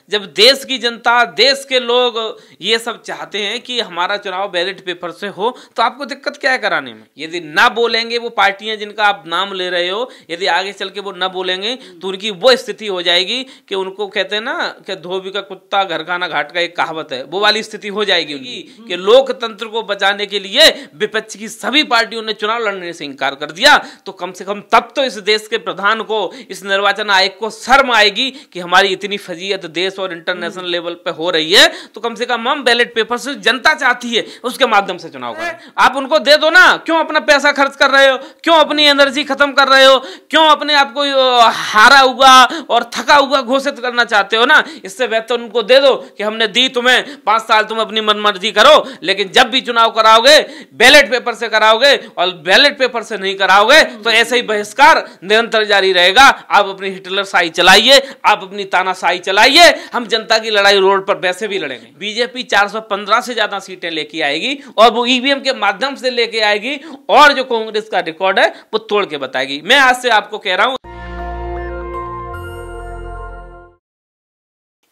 जब देश की जनता, देश के लोग ये सब चाहते हैं कि हमारा चुनाव बैलेट पेपर से हो, तो आपको दिक्कत क्या है कराने में? यदि ना बोलेंगे वो पार्टियां जिनका आप नाम ले रहे हो, यदि आगे चल के वो ना बोलेंगे तो उनकी वो स्थिति हो जाएगी कि उनको कहते हैं ना कि धोबी का कुत्ता घर खाना घाट का, एक कहावत है, वो वाली स्थिति हो जाएगी उनकी कि लोकतंत्र को बचाने के लिए विपक्ष की सभी पार्टियों ने चुनाव लड़ने से इंकार कर दिया। तो कम से कम तब तो इस देश के प्रधान को, इस निर्वाचन आयोग को शर्म आएगी कि हमारी इतनी फजीयत देश और इंटरनेशनल लेवल पे हो रही है, तो कम से कम हम बैलेट पेपर से, जनता चाहती है उसके माध्यम से चुनाव करें। आप उनको दे दो ना, क्यों अपना पैसा खर्च कर रहे हो, क्यों अपनी एनर्जी खत्म कर रहे हो, क्यों अपने आप को हारा हुआ और थका हुआ घोषित करना चाहते हो ना? इससे बेहतर उनको दे दो कि हमने दी तुम्हें 5 साल, तुम अपनी मनमर्जी करो, लेकिन जब भी चुनाव कराओगे बैलेट पेपर से कराओगे, और बैलेट पेपर से नहीं कराओगे तो ऐसे ही बहिष्कार निरंतर जारी रहेगा। आप अपनी हिटलर शाही चलाइए, आप अपनी तानाशाही चलाइए, हम जनता की लड़ाई रोड पर वैसे भी लड़ेंगे। बीजेपी 415 से ज्यादा सीटें लेके आएगी और वो ईवीएम के माध्यम से लेके आएगी, और जो कांग्रेस का रिकॉर्ड है वो तोड़ के बताएगी। मैं आज से आपको कह रहा हूं,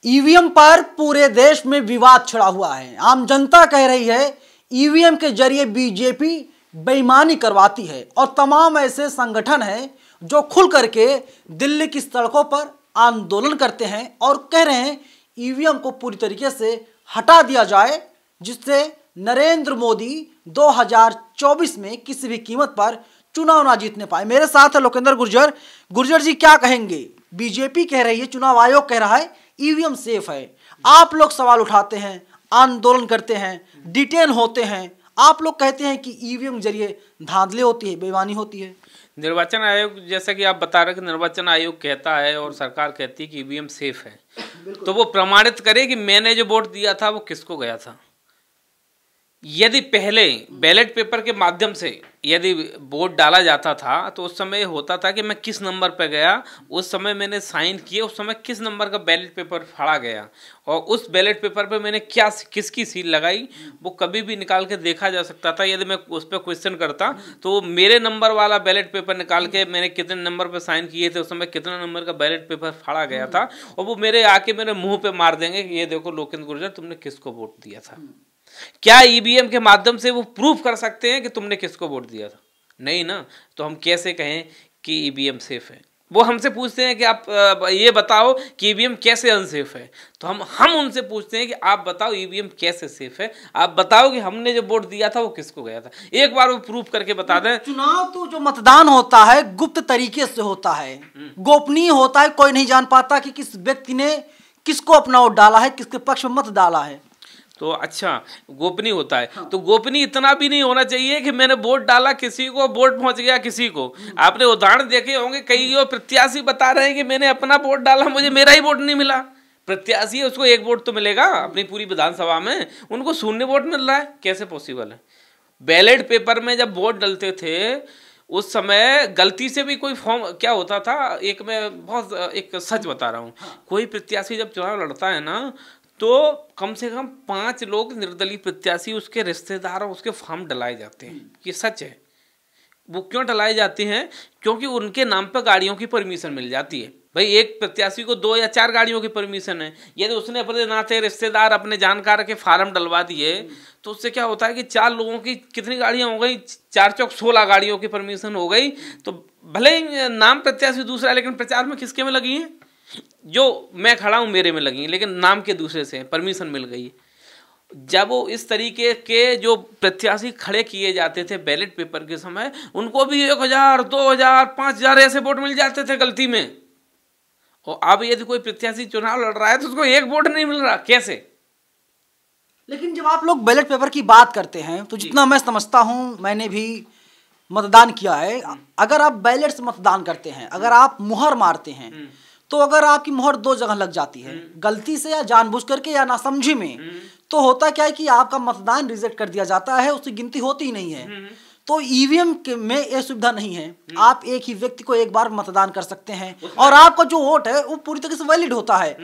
ईवीएम पर पूरे देश में विवाद छिड़ा हुआ है। आम जनता कह रही है ईवीएम के जरिए बीजेपी बेईमानी करवाती है, और तमाम ऐसे संगठन हैं जो खुल करके दिल्ली की सड़कों पर आंदोलन करते हैं और कह रहे हैं ईवीएम को पूरी तरीके से हटा दिया जाए, जिससे नरेंद्र मोदी 2024 में किसी भी कीमत पर चुनाव ना जीतने पाए। मेरे साथ है लोकेंद्र गुर्जर। गुर्जर जी, क्या कहेंगे? बीजेपी कह रही है, चुनाव आयोग कह रहा है ईवीएम सेफ है, आप लोग सवाल उठाते हैं, आंदोलन करते हैं, डिटेन होते हैं, आप लोग कहते हैं कि ईवीएम जरिए धांधली होती है, बेईमानी होती है। निर्वाचन आयोग, जैसा कि आप बता रहे हैं कि निर्वाचन आयोग कहता है और सरकार कहती है कि ईवीएम सेफ है, तो वो प्रमाणित करे कि मैंने जो वोट दिया था वो किसको गया था। यदि पहले बैलेट पेपर के माध्यम से यदि वोट डाला जाता था तो उस समय होता था कि मैं किस नंबर पर गया, उस समय मैंने साइन किए, उस समय किस नंबर का बैलेट पेपर फाड़ा गया और उस बैलेट पेपर पे मैंने क्या, किसकी सील लगाई, वो कभी भी निकाल के देखा जा सकता था। यदि मैं उस पर क्वेश्चन करता तो मेरे नंबर वाला बैलेट पेपर निकाल के मैंने कितने नंबर पर साइन किए थे, उस समय कितना नंबर का बैलेट पेपर फाड़ा गया था, और वो मेरे आके मेरे मुँह पर मार देंगे कि ये देखो लोकेंद्र गुर्जर, तुमने किसको वोट दिया था। क्या ईवीएम के माध्यम से वो प्रूफ कर सकते हैं कि तुमने किसको वोट दिया था? नहीं ना। तो हम कैसे कहें कि ईवीएम सेफ है? वो हमसे पूछते हैं कि आप ये बताओ कि ईवीएम कैसे अनसेफ है, तो हम उनसे पूछते हैं कि आप बताओ ईवीएम कैसे सेफ है, आप बताओ कि हमने जो वोट दिया था वो किसको गया था, एक बार वो प्रूफ करके बता दें। चुनाव तो जो मतदान होता है गुप्त तरीके से होता है, गोपनीय होता है, कोई नहीं जान पाता कि किस व्यक्ति ने किसको अपना वोट डाला है, किसके पक्ष में मत डाला है। तो अच्छा, गोपनीय होता है। हाँ। तो गोपनीय इतना भी नहीं होना चाहिए कि मैंने वोट डाला किसी को, वोट पहुंच गया किसी को। आपने उदाहरण देखे होंगे, कई प्रत्याशी बता रहे हैं कि मैंने अपना वोट डाला, मुझे मेरा ही वोट नहीं मिला। प्रत्याशी है, उसको 1 वोट तो मिलेगा अपनी पूरी विधानसभा में, उनको 0 वोट मिल रहा है, कैसे पॉसिबल है? बैलेट पेपर में जब वोट डलते थे उस समय गलती से भी कोई फॉर्म क्या होता था, एक मैं बहुत एक सच बता रहा हूँ, कोई प्रत्याशी जब चुनाव लड़ता है ना तो कम से कम 5 लोग निर्दलीय प्रत्याशी, उसके रिश्तेदार और उसके फॉर्म डलाए जाते हैं। ये सच है। वो क्यों डलाए जाते हैं? क्योंकि उनके नाम पर गाड़ियों की परमिशन मिल जाती है। भाई एक प्रत्याशी को 2 या 4 गाड़ियों की परमिशन है, यदि उसने अपने नाते रिश्तेदार अपने जानकार के फार्म डलवा दिए तो उससे क्या होता है कि 4 लोगों की कितनी गाड़ियां हो गई, 4 चौक 16 गाड़ियों की परमिशन हो गई। तो भले ही नाम प्रत्याशी दूसरा है, लेकिन प्रचार में किसके में लगी है? जो मैं खड़ा हूं मेरे में लगी, लेकिन नाम के दूसरे से परमिशन मिल गई। जब वो इस तरीके के जो प्रत्याशी खड़े किए जाते थे बैलेट पेपर के समय, उनको भी 1000, 2000, 5000 ऐसे वोट मिल जाते थे गलती में। और अब यदि कोई प्रत्याशी चुनाव लड़ रहा है तो उसको 1 वोट नहीं मिल रहा, कैसे? लेकिन जब आप लोग बैलेट पेपर की बात करते हैं तो जितना मैं समझता हूं, मैंने भी मतदान किया है, अगर आप बैलेट से मतदान करते हैं, अगर आप मुहर मारते हैं, तो अगर आपकी मोहर 2 जगह लग जाती है, गलती से या जानबूझ करके या नासमझी में, तो होता क्या है कि आपका मतदान रिजेक्ट कर दिया जाता है, उसकी गिनती होती ही नहीं है। तो ईवीएम में ये सुविधा नहीं है, आप एक ही व्यक्ति को एक बार मतदान कर सकते हैं और आपका जो वोट है वो पूरी तरीके से वैलिड होता है।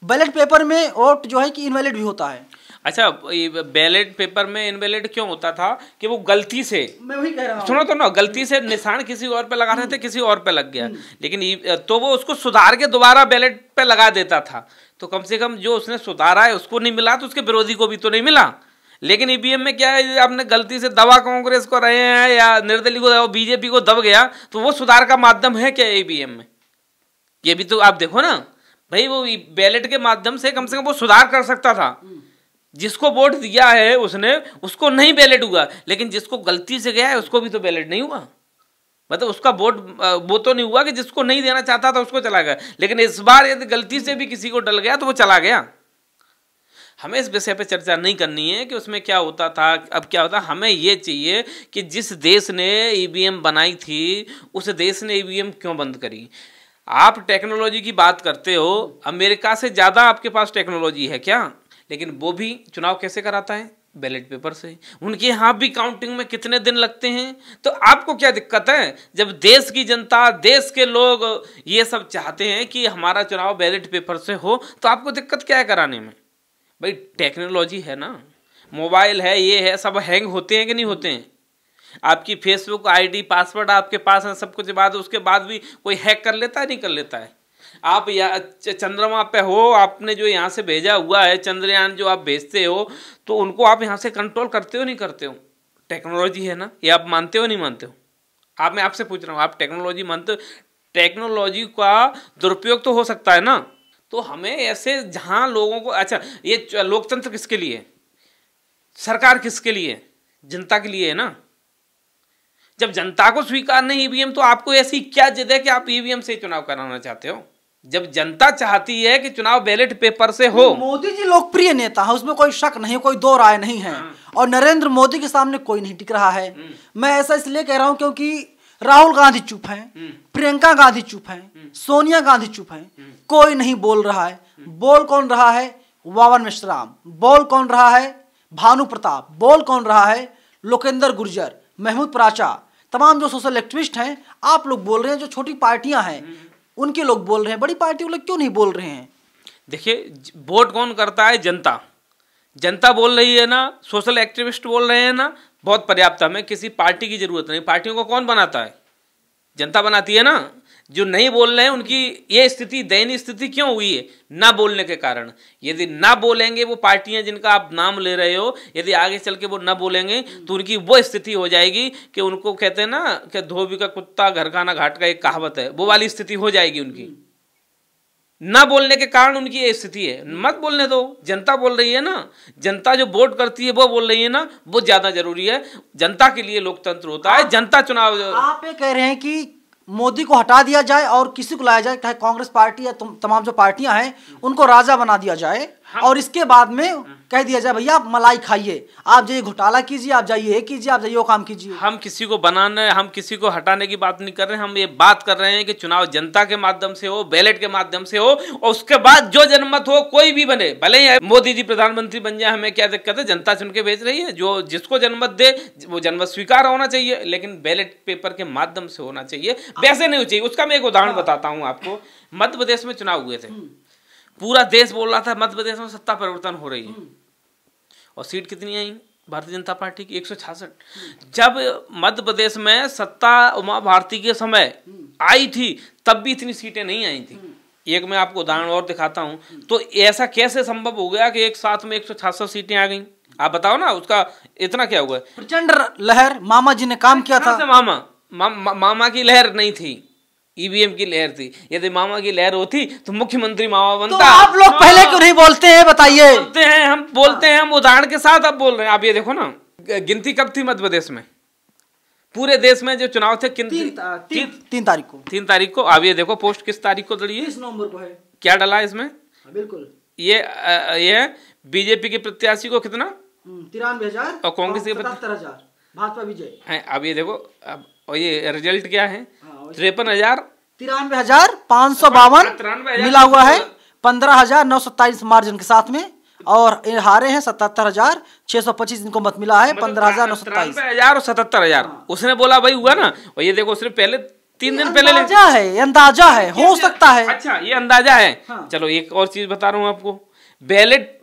बैलेट पेपर में वोट जो है कि इनवैलिड भी होता है। अच्छा, बैलेट पेपर में इनवैलिड क्यों होता था कि वो गलती से, मैं वही कह रहा हूं, सुनो तो ना, गलती से निशान किसी और पे लगा रहे थे, किसी और पे लग गया, लेकिन तो वो उसको सुधार के दोबारा बैलेट पे लगा देता था। तो कम से कम जो उसने सुधारा है उसको नहीं मिला तो उसके विरोधी को भी तो नहीं मिला। लेकिन ईवीएम में क्या है, आपने गलती से दबा कांग्रेस को रहे हैं या निर्दलीय को, बीजेपी को दब गया, तो वो सुधार का माध्यम है क्या ईवीएम में? ये भी तो आप देखो ना भाई, वो बैलेट के माध्यम से कम वो सुधार कर सकता था। जिसको वोट दिया है उसने, उसको नहीं बैलेट हुआ, लेकिन जिसको गलती से गया है उसको भी तो बैलेट नहीं हुआ। मतलब उसका वोट वो तो नहीं हुआ कि जिसको नहीं देना चाहता था उसको चला गया, लेकिन इस बार यदि गलती से भी किसी को डल गया तो वो चला गया। हमें इस विषय पे चर्चा नहीं करनी है कि उसमें क्या होता था, अब क्या होता। हमें ये चाहिए कि जिस देश ने ईवीएम बनाई थी उस देश ने ईवीएम क्यों बंद करी। आप टेक्नोलॉजी की बात करते हो, अमेरिका से ज़्यादा आपके पास टेक्नोलॉजी है क्या? लेकिन वो भी चुनाव कैसे कराता है? बैलेट पेपर से। उनके यहाँ भी काउंटिंग में कितने दिन लगते हैं। तो आपको क्या दिक्कत है जब देश की जनता, देश के लोग ये सब चाहते हैं कि हमारा चुनाव बैलेट पेपर से हो, तो आपको दिक्कत क्या है कराने में? भाई टेक्नोलॉजी है ना, मोबाइल है, ये है, सब हैंग होते हैं कि नहीं होते हैं? आपकी फेसबुक आईडी पासवर्ड आपके पास है, सब कुछ बाद उसके बाद भी कोई हैक कर लेता है? नहीं कर लेता है। आप या चंद्रमा पे हो, आपने जो यहाँ से भेजा हुआ है चंद्रयान जो आप भेजते हो, तो उनको आप यहाँ से कंट्रोल करते हो नहीं करते हो? टेक्नोलॉजी है ना, ये आप मानते हो नहीं मानते हो? मैं आपसे पूछ रहा हूँ, आप टेक्नोलॉजी मानते हो? टेक्नोलॉजी का दुरुपयोग तो हो सकता है ना। तो हमें ऐसे जहाँ लोगों को, अच्छा ये लोकतंत्र किसके लिए है? सरकार किसके लिए है? जनता के लिए है ना। जब जनता को स्वीकार नहीं ईवीएम, तो आपको ऐसी क्या जिद है कि आप ईवीएम से चुनाव कराना चाहते हो? जब जनता चाहती है कि चुनाव बैलेट पेपर से हो। मोदी जी लोकप्रिय नेता है, उसमें कोई शक नहीं, कोई दो राय नहीं है। और नरेंद्र मोदी के सामने कोई नहीं टिक रहा है। मैं ऐसा इसलिए कह रहा हूं क्योंकि राहुल गांधी चुप हैं, प्रियंका गांधी चुप हैं, सोनिया गांधी चुप हैं, कोई नहीं बोल रहा है। बोल कौन रहा है? वावन मेश्राम। बोल कौन रहा है? भानु प्रताप। बोल कौन रहा है? लोकेंद्र गुर्जर, महमूद प्राचा, तमाम जो सोशल एक्टिविस्ट हैं। आप लोग बोल रहे हैं, जो छोटी पार्टियां हैं उनके लोग बोल रहे हैं, बड़ी पार्टी वाले क्यों नहीं बोल रहे हैं? देखिए, वोट कौन करता है? जनता। जनता बोल रही है ना, सोशल एक्टिविस्ट बोल रहे हैं ना, बहुत पर्याप्त। हमें किसी पार्टी की जरूरत नहीं। पार्टियों को कौन बनाता है? जनता बनाती है ना। जो नहीं बोल रहे हैं उनकी ये स्थिति, दयनीय स्थिति क्यों हुई है? ना बोलने के कारण। यदि ना बोलेंगे वो पार्टियां जिनका आप नाम ले रहे हो, यदि आगे चल के वो ना बोलेंगे तो उनकी वो स्थिति हो जाएगी कि उनको कहते हैं ना कि धोबी का कुत्ता घर खाना घाट का, एक कहावत है, वो वाली स्थिति हो जाएगी उनकी। ना बोलने के कारण उनकी ये स्थिति है। मत बोलने दो, जनता बोल रही है ना। जनता जो वोट करती है वो बोल रही है ना, वो ज्यादा जरूरी है। जनता के लिए लोकतंत्र होता है, जनता चुनाव। आप ये कह रहे हैं कि मोदी को हटा दिया जाए और किसी को लाया जाए, चाहे कांग्रेस पार्टी या तमाम जो पार्टियां हैं उनको राजा बना दिया जाए, और इसके बाद में कह दिया जाए भैया आप मलाई खाइए, आप जाइए घोटाला कीजिए, आप जाइए ये कीजिए, आप जाइए वो काम कीजिए। हम किसी को बनाने, हम किसी को हटाने की बात नहीं कर रहे हैं। हम ये बात कर रहे हैं कि चुनाव जनता के माध्यम से हो, बैलेट के माध्यम से हो, और उसके बाद जो जनमत हो कोई भी बने, भले ही मोदी जी प्रधानमंत्री बन जाए, हमें क्या दिक्कत है? जनता चुन के भेज रही है। जो जिसको जनमत दे वो जनमत स्वीकार होना चाहिए, लेकिन बैलेट पेपर के माध्यम से होना चाहिए, वैसे नहीं चाहिए। उसका मैं एक उदाहरण बताता हूँ आपको। मध्य प्रदेश में चुनाव हुए थे, पूरा देश बोल रहा था मध्य प्रदेश में सत्ता परिवर्तन हो रही है, और सीट कितनी आई भारतीय जनता पार्टी की? 166। जब मध्य प्रदेश में सत्ता उमा भारती के समय आई थी तब भी इतनी सीटें नहीं आई थी। एक मैं आपको उदाहरण और दिखाता हूं। तो ऐसा कैसे संभव हो गया कि एक साथ में 166 सीटें आ गई? आप बताओ ना, उसका इतना क्या हुआ? प्रचंड लहर, मामा जी ने काम किया था। मामा की लहर नहीं थी, ईवीएम की लहर थी। यदि मामा की लहर होती तो मुख्यमंत्री मामा बनता। तो आप लोग पहले क्यों नहीं बोलते हैं, बताइए? हम बोलते हैं, हम उदाहरण के साथ अब बोल रहे हैं। आप ये देखो ना, गिनती कब थी मध्य प्रदेश में? पूरे देश में जो चुनाव थे 3 तारीख को। 3 तारीख को। आप ये देखो पोस्ट किस तारीख को डली है? 30 नवंबर को है। क्या डला है इसमें? बिल्कुल ये बीजेपी के प्रत्याशी को कितना? 93,000 और कांग्रेस के 77,000 भाजपा विजय है। अब ये देखो, अब और ये रिजल्ट क्या है? 53,552 मिला हुआ है, 15,927 मार्जिन के साथ में, और हारे हैं 77,625 इनको मत मिला है। 15,927 और 77,000। उसने बोला भाई हुआ ना। और ये देखो उसने पहले 3 दिन पहले अंदाजा है, हो सकता है। अच्छा, ये अंदाजा है। चलो एक और चीज बता रहा हूँ आपको। बैलेट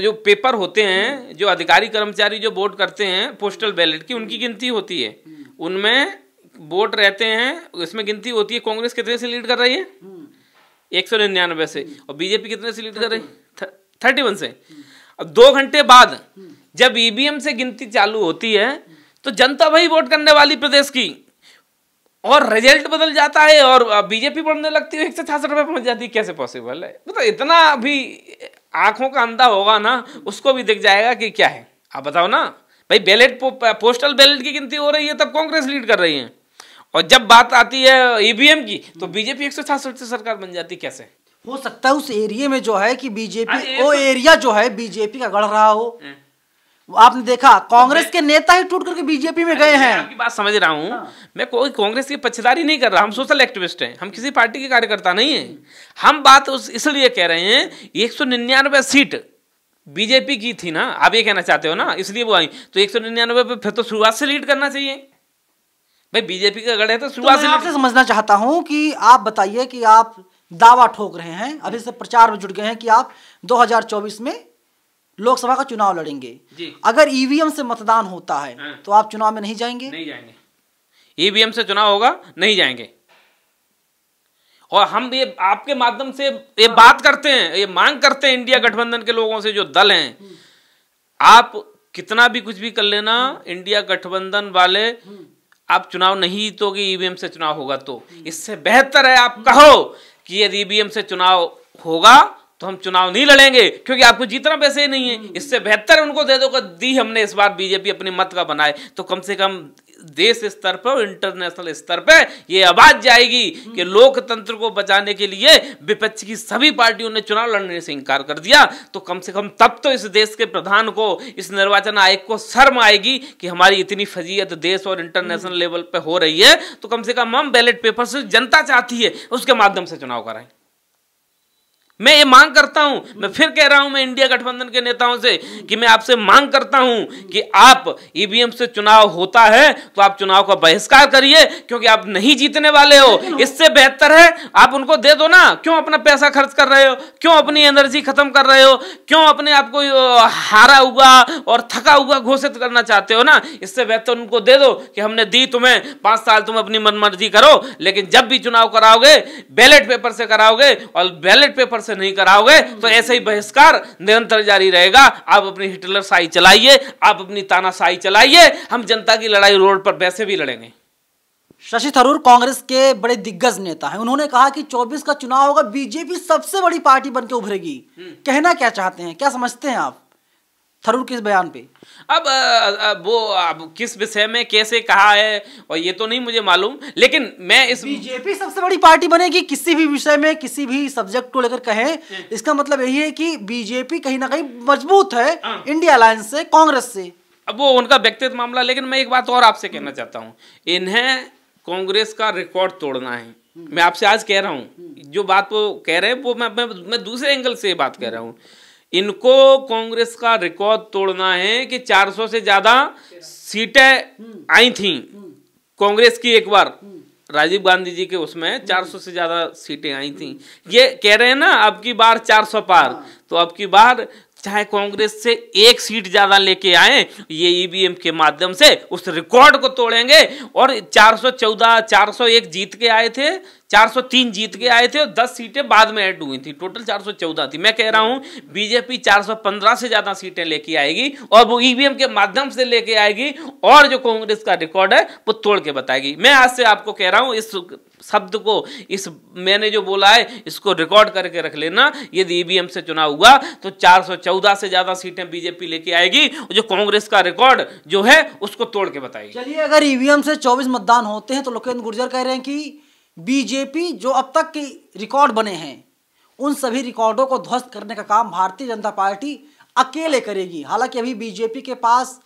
जो पेपर होते हैं, जो अधिकारी कर्मचारी जो वोट करते हैं पोस्टल बैलेट की, उनकी गिनती होती है। उनमें वोट रहते हैं, इसमें गिनती होती है। कांग्रेस कितने से लीड कर रही है? 199 से, और बीजेपी कितने से लीड कर रही? 31 से। अब 2 घंटे बाद जब ईवीएम से गिनती चालू होती है तो जनता वही वोट करने वाली प्रदेश की, और रिजल्ट बदल जाता है और बीजेपी बढ़ने लगती है, 166 रुपये पहुंच जाती है। कैसे पॉसिबल है? मतलब इतना भी आंखों का अंधा होगा ना, उसको भी दिख जाएगा कि क्या है। आप बताओ ना भाई, बैलेट पोस्टल बैलेट की गिनती हो रही है तब कांग्रेस लीड कर रही है, और जब बात आती है ईवीएम की तो बीजेपी 166 से सरकार बन जाती। कैसे हो सकता है? उस एरिया में जो है कि बीजेपी, वो एरिया जो है बीजेपी का गढ़ रहा हो। आपने देखा कांग्रेस के नेता ही टूट करके बीजेपी में गए हैं। आपकी बात समझ रहा हूँ। मैं कोई कांग्रेस की पक्षधारी नहीं कर रहा, हम सोशल एक्टिविस्ट हैं, हम किसी पार्टी के कार्यकर्ता नहीं है। हम बात इसलिए कह रहे हैं 199 सीट बीजेपी की थी ना, आप ये कहना चाहते हो ना, इसलिए वो आई। तो 199 पे फिर तो शुरुआत से लीड करना चाहिए भाई, बीजेपी का गढ़ है तो शुरुआत से। आपसे समझना चाहता हूं कि आप बताइए कि आप दावा ठोक रहे हैं, अभी से प्रचार में जुट गए हैं कि आप 2024 में लोकसभा का चुनाव लड़ेंगे जी। अगर ईवीएम से मतदान होता है तो आप चुनाव में नहीं जाएंगे? नहीं जाएंगे। ईवीएम से चुनाव होगा, नहीं जाएंगे। और हम ये आपके माध्यम से ये बात करते हैं, ये मांग करते हैं इंडिया गठबंधन के लोगों से, जो दल हैं, आप कितना भी कुछ भी कर लेना, इंडिया गठबंधन वाले आप चुनाव नहीं जीतोगे ईवीएम से चुनाव होगा तो। इससे बेहतर है आप कहो कि यदि ईवीएम से चुनाव होगा तो हम चुनाव नहीं लड़ेंगे, क्योंकि आपको जीतना वैसे ही नहीं है। इससे बेहतर उनको दे दो कि दी हमने इस बार बीजेपी अपनी मत का बनाए, तो कम से कम देश स्तर पर और इंटरनेशनल स्तर पर ये आवाज जाएगी कि लोकतंत्र को बचाने के लिए विपक्ष की सभी पार्टियों ने चुनाव लड़ने से इंकार कर दिया। तो कम से कम तब तो इस देश के प्रधान को, इस निर्वाचन आयोग को शर्म आएगी कि हमारी इतनी फजीयत देश और इंटरनेशनल लेवल पे हो रही है, तो कम से कम हम बैलेट पेपर से जनता चाहती है उसके माध्यम से चुनाव कराएं। मैं ये मांग करता हूं, मैं फिर कह रहा हूं, मैं इंडिया गठबंधन के नेताओं से कि मैं आपसे मांग करता हूं कि आप ईवीएम से चुनाव होता है तो आप चुनाव का बहिष्कार करिए, क्योंकि आप नहीं जीतने वाले हो। इससे बेहतर है आप उनको दे दो ना। क्यों अपना पैसा खर्च कर रहे हो? क्यों अपनी एनर्जी खत्म कर रहे हो? क्यों अपने आप को हारा हुआ और थका हुआ घोषित करना चाहते हो ना? इससे बेहतर उनको दे दो कि हमने दी तुम्हें 5 साल, तुम अपनी मनमर्जी करो, लेकिन जब भी चुनाव कराओगे बैलेट पेपर से कराओगे, और बैलेट पेपर से नहीं कराओगे तो ऐसे ही बहिष्कार निरंतर जारी रहेगा। आप अपनी हिटलर शाही चलाइए, आप अपनी तानाशाही चलाइए, हम जनता की लड़ाई रोड पर वैसे भी लड़ेंगे। शशि थरूर कांग्रेस के बड़े दिग्गज नेता हैं, उन्होंने कहा कि 24 का चुनाव होगा, बीजेपी सबसे बड़ी पार्टी बनकर उभरेगी। कहना क्या चाहते हैं, क्या समझते हैं आप थरूर के इस बयान पे? अब किस विषय में कैसे कहा है और ये तो नहीं मुझे मालूम, लेकिन मैं इस बीजेपी सबसे बड़ी पार्टी बनेगी किसी भी विषय में, किसी भी सब्जेक्ट को लेकर कहें, इसका मतलब यही है कि बीजेपी कहीं ना कहीं मजबूत है इंडिया अलायंस से, कांग्रेस से। अब वो उनका व्यक्तिगत मामला, लेकिन मैं एक बात और आपसे कहना चाहता हूँ, इन्हें कांग्रेस का रिकॉर्ड तोड़ना है। मैं आपसे आज कह रहा हूँ, जो बात वो कह रहे हैं वो मैं दूसरे एंगल से बात कह रहा हूँ। इनको कांग्रेस का रिकॉर्ड तोड़ना है कि 400 से ज्यादा सीटें आई थी कांग्रेस की, एक बार राजीव गांधी जी के उसमें 400 से ज्यादा सीटें आई थी। ये कह रहे हैं ना अब की बार 400 पार, तो अब की बार चाहे कांग्रेस से 1 सीट ज्यादा लेके आए, ये ईवीएम के माध्यम से उस रिकॉर्ड को तोड़ेंगे। और 414, 401 जीत के आए थे, 403 जीत के आए थे और 10 सीटें बाद में ऐड हुई थी, टोटल 414 थी। मैं कह रहा हूं बीजेपी 415 से ज्यादा सीटें लेके आएगी और वो ईवीएम के माध्यम से लेके आएगी, और जो कांग्रेस का रिकॉर्ड है वो तोड़ के बताएगी। मैं आज से आपको कह रहा हूं, इस शब्द को, इस मैंने जो बोला है इसको रिकॉर्ड करके रख लेना। यदि ईवीएम से चुनाव हुआ तो 414 से ज्यादा सीटें बीजेपी लेके आएगी, और जो कांग्रेस का रिकॉर्ड जो है उसको तोड़ के बताएगी। चलिए, अगर ईवीएम से 24 मतदान होते हैं तो लोकेंद्र गुर्जर कह रहे हैं कि बीजेपी जो अब तक के रिकॉर्ड बने हैं उन सभी रिकॉर्डों को ध्वस्त करने का काम भारतीय जनता पार्टी अकेले करेगी। हालांकि अभी बीजेपी के पास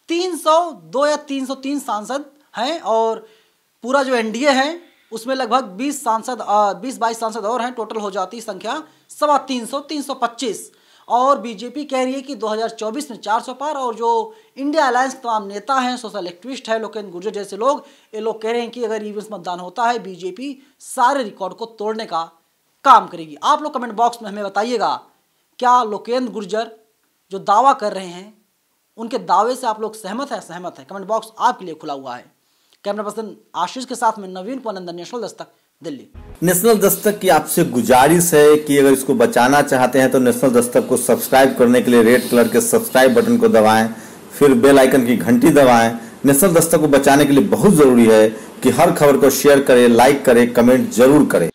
302 या 303 सांसद हैं, और पूरा जो एनडीए है उसमें लगभग 20-22 सांसद और हैं, टोटल हो जाती संख्या 325, 325। और बीजेपी कह रही है कि 2024 में 400 पार। और जो इंडिया अलायंस के तमाम नेता हैं, सोशल एक्टिविस्ट हैं, लोकेंद्र गुर्जर जैसे लोग, ये लोग कह रहे हैं कि अगर ईवीएम मतदान होता है बीजेपी सारे रिकॉर्ड को तोड़ने का काम करेगी। आप लोग कमेंट बॉक्स में हमें बताइएगा, क्या लोकेंद्र गुर्जर जो दावा कर रहे हैं उनके दावे से आप लोग सहमत है? कमेंट बॉक्स आपके लिए खुला हुआ है। कैमरा पर्सन आशीष के साथ में नवीन को, नेशनल दस्तक, दिल्ली। नेशनल दस्तक की आपसे गुजारिश है कि अगर इसको बचाना चाहते हैं तो नेशनल दस्तक को सब्सक्राइब करने के लिए रेड कलर के सब्सक्राइब बटन को दबाएं, फिर बेल आइकन की घंटी दबाएं। नेशनल दस्तक को बचाने के लिए बहुत जरूरी है कि हर खबर को शेयर करें, लाइक करें, कमेंट जरूर करें।